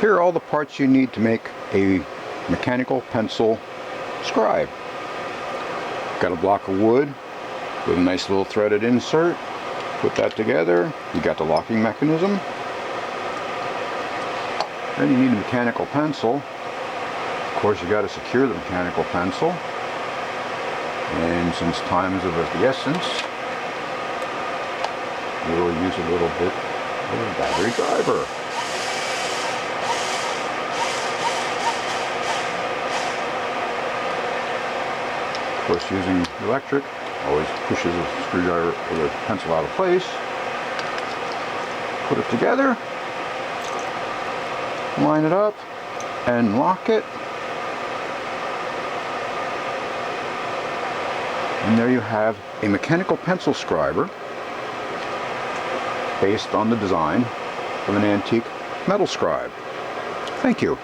Here are all the parts you need to make a mechanical pencil scribe. Got a block of wood with a nice little threaded insert. Put that together. You got the locking mechanism. Then you need a mechanical pencil. Of course, you got to secure the mechanical pencil. And since time is of the essence, we will use a little bit of a battery driver. Of course, using electric always pushes the screwdriver or the pencil out of place. Put it together, line it up, and lock it. And there you have a mechanical pencil scriber based on the design of an antique metal scribe. Thank you.